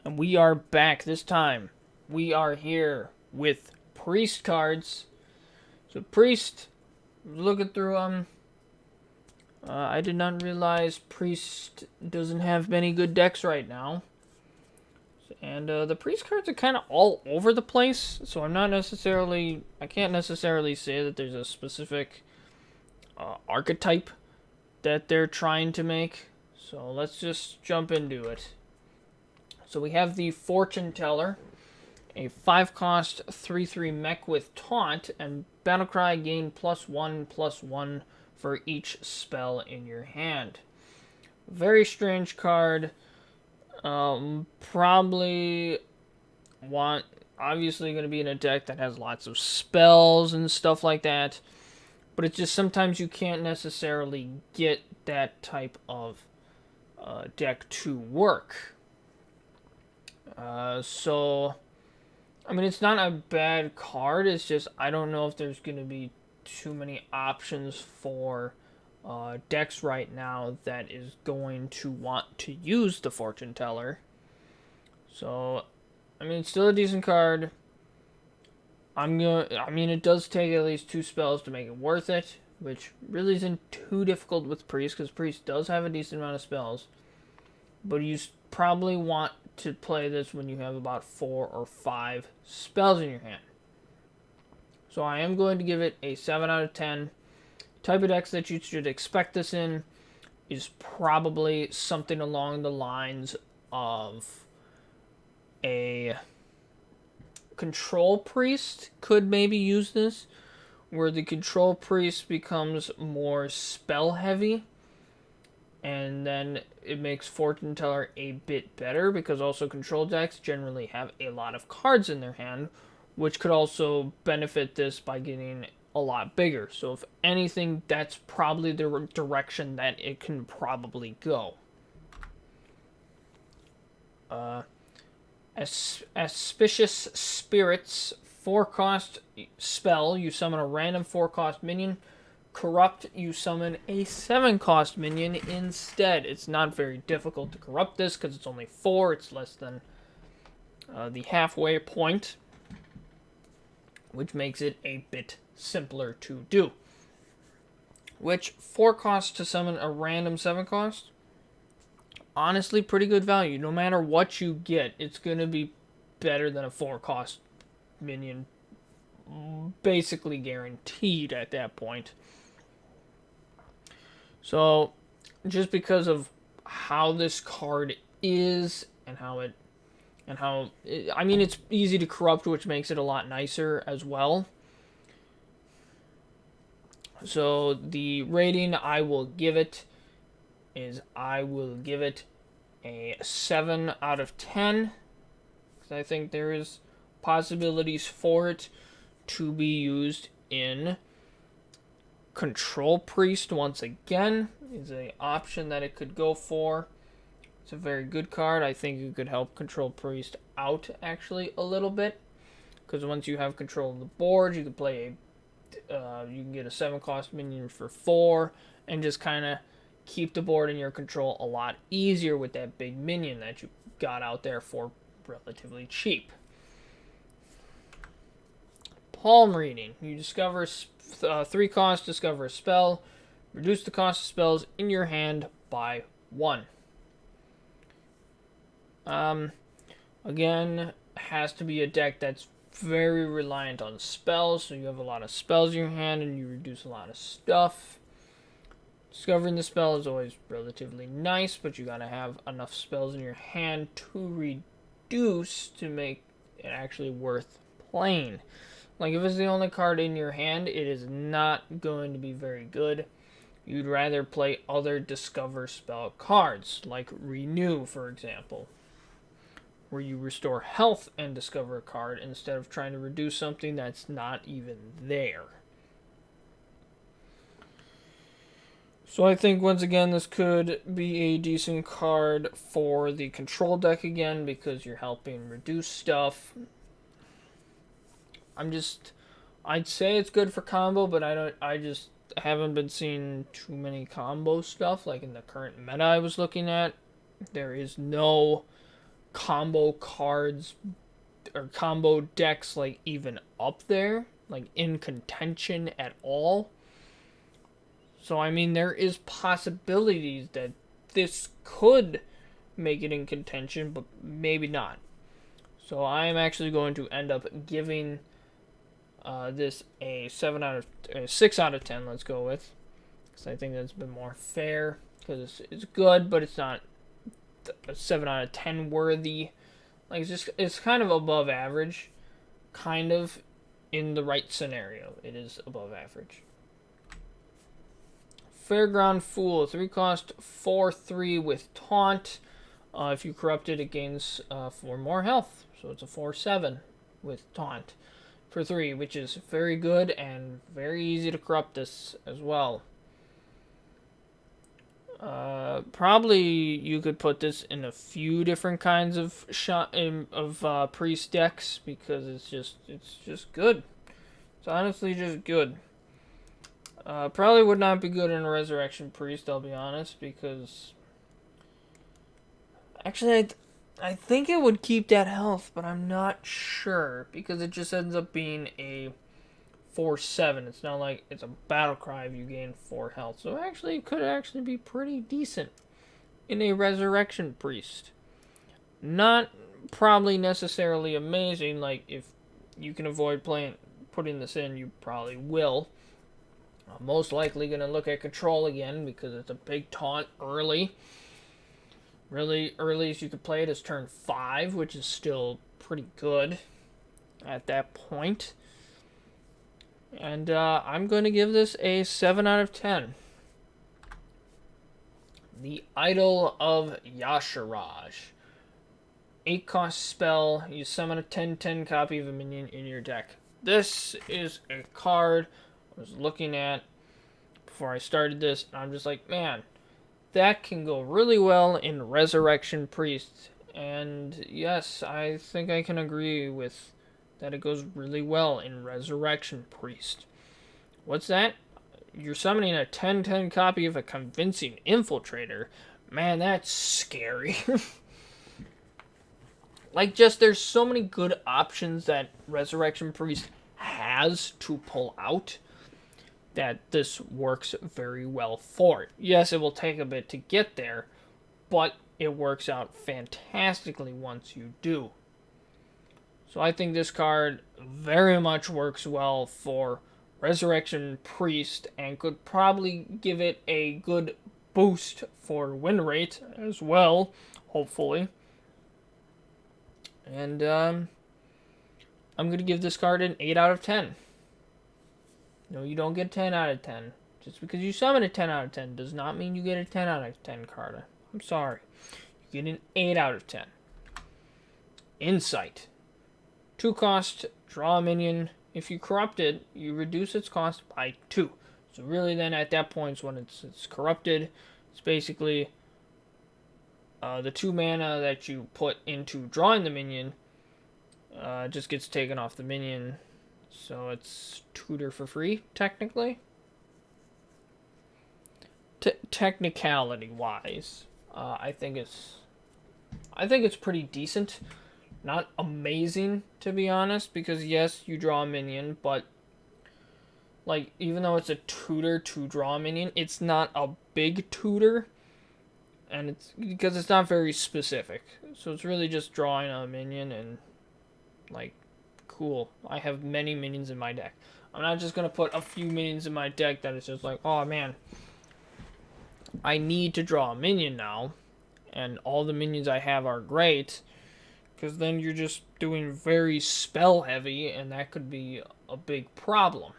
And we are back this time. We are here with priest cards. So priest, looking through them, I did not realize priest doesn't have many good decks right now. And the priest cards are kind of all over the place. So I can't necessarily say that there's a specific archetype that they're trying to make. So let's just jump into it. So we have the Fortune Teller, a 5-cost 3/3 mech with taunt, and Battlecry gain +1/+1 for each spell in your hand. Very strange card. Probably obviously going to be in a deck that has lots of spells and stuff like that. But it's just sometimes you can't necessarily get that type of deck to work. So, I mean, it's not a bad card. It's just I don't know if there's going to be too many options for decks right now that is going to want to use the Fortune Teller. So, I mean, it's still a decent card. I mean, it does take at least 2 spells to make it worth it, which really isn't too difficult with Priest, because Priest does have a decent amount of spells. But you probably want to play this when you have about 4 or 5 spells in your hand. So I am going to give it a 7 out of 10. Type of decks that you should expect this in is probably something along the lines of a Control Priest could maybe use this, where the Control Priest becomes more spell heavy, and then it makes Fortune Teller a bit better, because also control decks generally have a lot of cards in their hand, which could also benefit this by getting a lot bigger. So if anything, that's probably the direction that it can probably go. Auspicious Spirits, 4-cost spell. You summon a random 4-cost minion. Corrupt, you summon a 7-cost minion instead. It's not very difficult to corrupt this because it's only 4. It's less than the halfway point, which makes it a bit simpler to do. Which 4 costs to summon a random 7 cost? Honestly, pretty good value. No matter what you get, it's going to be better than a 4-cost minion. Basically guaranteed at that point. So, just because of how this card is and I mean, it's easy to corrupt, which makes it a lot nicer as well. So the rating I will give it a 7 out of 10. Because I think there is possibilities for it to be used in Control Priest once again. Is an option that it could go for. It's a very good card. I think it could help Control Priest out actually a little bit. Because once you have control of the board, you can play you can get a 7-cost minion for 4 and just kind of keep the board in your control a lot easier with that big minion that you got out there for relatively cheap. Palm Reading. You discover 3 costs, discover a spell. Reduce the cost of spells in your hand by 1. Again, has to be a deck that's very reliant on spells, so you have a lot of spells in your hand and you reduce a lot of stuff. Discovering the spell is always relatively nice, but you gotta have enough spells in your hand to reduce to make it actually worth playing. Like, if it's the only card in your hand, it is not going to be very good. You'd rather play other discover spell cards, like Renew, for example, where you restore health and discover a card instead of trying to reduce something that's not even there. So I think, once again, this could be a decent card for the control deck again, because you're helping reduce stuff. I'd say it's good for combo, but I just haven't been seeing too many combo stuff. Like in the current meta I was looking at, there is no combo cards or combo decks like even up there, like in contention at all. So I mean, there is possibilities that this could make it in contention, but maybe not. So I am actually going to end up giving this a 6 out of 10. Let's go with, because I think that's a bit more fair. Because it's good, but it's not a 7 out of 10 worthy. Like it's kind of above average, kind of in the right scenario. It is above average. Fairground Fool, 3 cost, 4/3 with taunt. If you corrupt it, it gains 4 more health. So it's a 4/7 with taunt for 3, which is very good and very easy to corrupt this as well. Probably you could put this in a few different kinds of priest decks, because it's just good. It's honestly just good. Probably would not be good in a resurrection priest, I'll be honest, because actually I think it would keep that health, but I'm not sure, because it just ends up being a 4/7. It's not like it's a battle cry if you gain 4 health. So actually, it could actually be pretty decent in a resurrection priest. Not probably necessarily amazing. Like, if you can avoid putting this in, you probably will. I'm most likely going to look at control again, because it's a big taunt early. Really, earliest you could play it is turn 5, which is still pretty good at that point. And I'm going to give this a 7 out of 10. The Idol of Yasharaj. 8 cost spell. You summon a 10/10 copy of a minion in your deck. This is a card I was looking at before I started this, and I'm just like, man, that can go really well in Resurrection Priest. And yes, I think I can agree with that. It goes really well in Resurrection Priest. What's that? You're summoning a 10/10 copy of a Convincing Infiltrator. Man, that's scary. Like, just there's so many good options that Resurrection Priest has to pull out that this works very well for it. Yes, it will take a bit to get there, but it works out fantastically once you do. So I think this card very much works well for Resurrection Priest, and could probably give it a good boost for win rate as well, hopefully. And I'm going to give this card an 8 out of 10. No, you don't get 10 out of 10. Just because you summon a 10 out of 10 does not mean you get a 10 out of 10 card. I'm sorry. You get an 8 out of 10. Insight. 2 cost, draw a minion. If you corrupt it, you reduce its cost by 2. So really then at that point when it's corrupted, it's basically the 2 mana that you put into drawing the minion just gets taken off the minion. So it's tutor for free, technically. Technicality wise, I think it's pretty decent. Not amazing, to be honest, because yes, you draw a minion, but like, even though it's a tutor to draw a minion, it's not a big tutor, and it's because it's not very specific. So it's really just drawing a minion, and like, cool, I have many minions in my deck. I'm not just gonna put a few minions in my deck that is just like, oh man, I need to draw a minion now, and all the minions I have are great. Because then you're just doing very spell heavy, and that could be a big problem.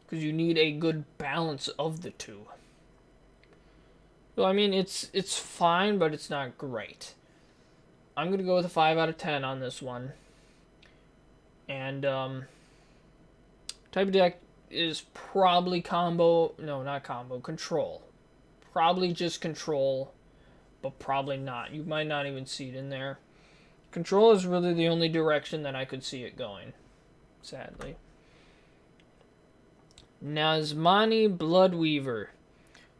Because you need a good balance of the two. So I mean, it's fine, but it's not great. I'm going to go with a 5 out of 10 on this one. And type of deck is probably control. Probably just control, but probably not. You might not even see it in there. Control is really the only direction that I could see it going, sadly. Nazmani Bloodweaver.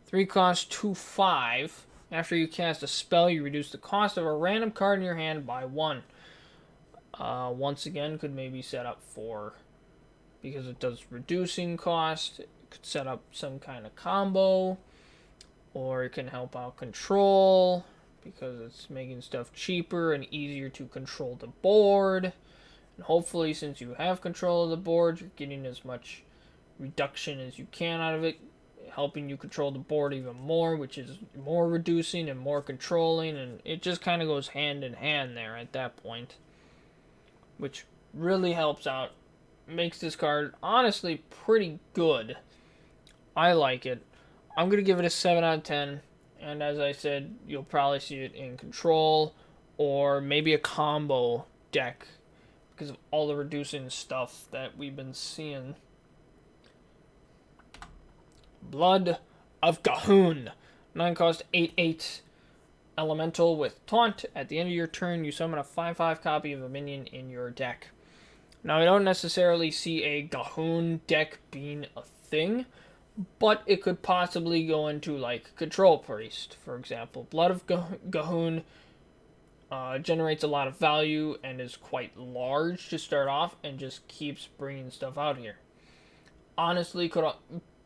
3 cost, 2/5. After you cast a spell, you reduce the cost of a random card in your hand by 1. Once again, could maybe set up for, because it does reducing cost, it could set up some kind of combo, or it can help out control, because it's making stuff cheaper and easier to control the board. And hopefully, since you have control of the board, you're getting as much reduction as you can out of it, helping you control the board even more, which is more reducing and more controlling, and it just kind of goes hand in hand there at that point, which really helps out, makes this card honestly pretty good. I like it. I'm going to give it a 7 out of 10, and as I said, you'll probably see it in control or maybe a combo deck because of all the reducing stuff that we've been seeing. Blood of Cocoon. 9 cost, 8/8 elemental with taunt. At the end of your turn, you summon a 5/5 copy of a minion in your deck. Now, I don't necessarily see a Cocoon deck being a thing, but it could possibly go into, like, Control Priest, for example. Blood of Cocoon generates a lot of value and is quite large to start off and just keeps bringing stuff out here. Honestly,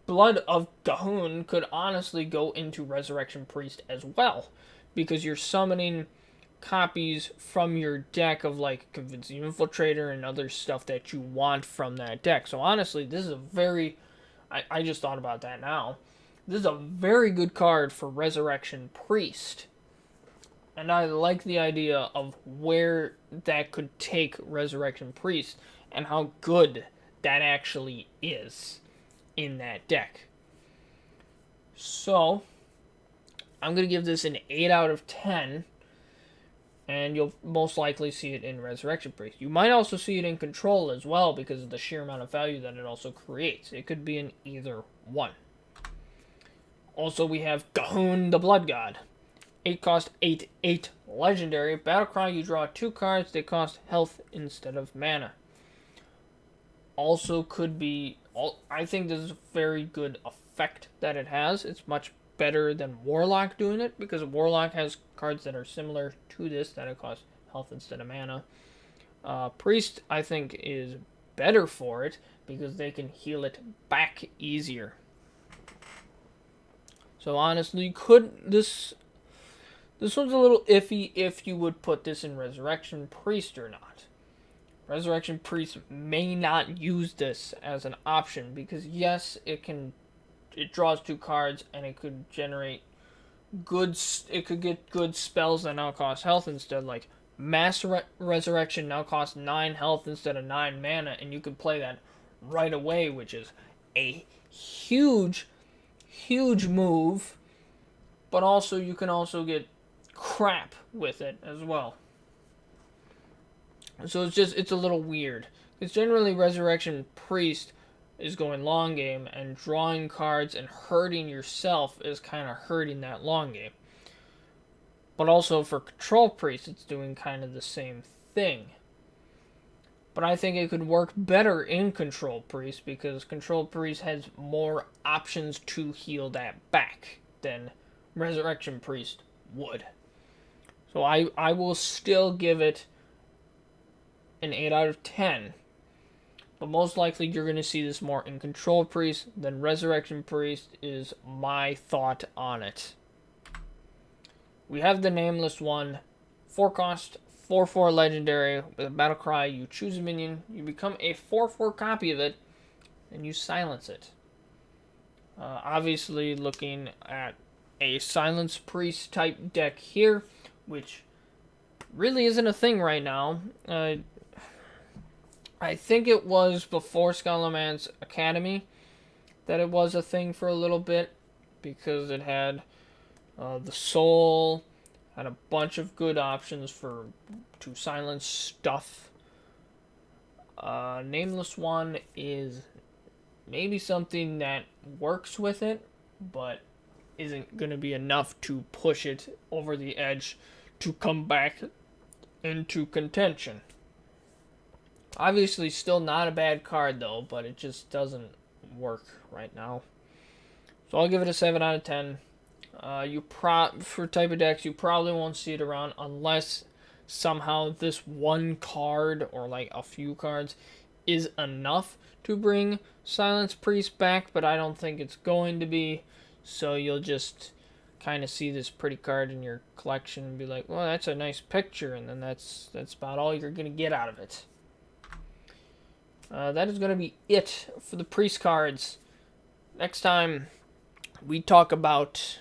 Blood of Cocoon could honestly go into Resurrection Priest as well, because you're summoning copies from your deck of, like, Convincing Infiltrator and other stuff that you want from that deck. So honestly, this is a very... I just thought about that now. This is a very good card for Resurrection Priest. And I like the idea of where that could take Resurrection Priest and how good that actually is in that deck. So, I'm going to give this an 8 out of 10. And you'll most likely see it in Resurrection Priest. You might also see it in Control as well because of the sheer amount of value that it also creates. It could be in either one. Also, we have Cocoon the Blood God. 8 cost, 8/8 legendary. Battlecry, you draw 2 cards. They cost health instead of mana. Also could be... I think this is a very good effect that it has. It's much better than Warlock doing it, because Warlock has cards that are similar to this that it costs health instead of mana. Priest, I think, is better for it because they can heal it back easier. So honestly, this one's a little iffy if you would put this in Resurrection Priest or not. Resurrection Priest may not use this as an option because yes, it draws 2 cards and it could generate it could get good spells that now cost health instead, like Mass Resurrection now costs 9 health instead of 9 mana, and you can play that right away, which is a huge move, but also you can also get crap with it as well. So it's a little weird. Because generally Resurrection Priest is going long game, and drawing cards and hurting yourself is kind of hurting that long game. But also for Control Priest, it's doing kind of the same thing. But I think it could work better in Control Priest, because Control Priest has more options to heal that back than Resurrection Priest would. So I will still give it an 8 out of 10. But most likely you're going to see this more in Control Priest than Resurrection Priest is my thought on it. We have the Nameless one. 4 cost, 4/4 legendary. With a battle cry, you choose a minion. You become a 4/4 copy of it. And you silence it. Obviously looking at a Silence Priest type deck here, which really isn't a thing right now. I think it was before Scalaman's Academy that it was a thing for a little bit, because it had the Soul, had a bunch of good options to silence stuff. Nameless one is maybe something that works with it, but isn't going to be enough to push it over the edge to come back into contention. Obviously, still not a bad card, though, but it just doesn't work right now. So I'll give it a 7 out of 10. For type of decks, you probably won't see it around unless somehow this one card or like a few cards is enough to bring Silence Priest back, but I don't think it's going to be. So you'll just kind of see this pretty card in your collection and be like, well, that's a nice picture, and then that's about all you're gonna get out of it. That is gonna be it for the priest cards. Next time we talk about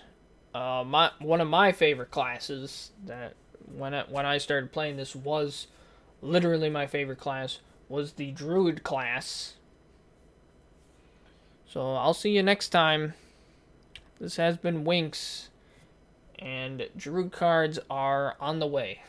one of my favorite classes that when I started playing this was literally my favorite class was the Druid class. So I'll see you next time. This has been Winks, and Druid cards are on the way.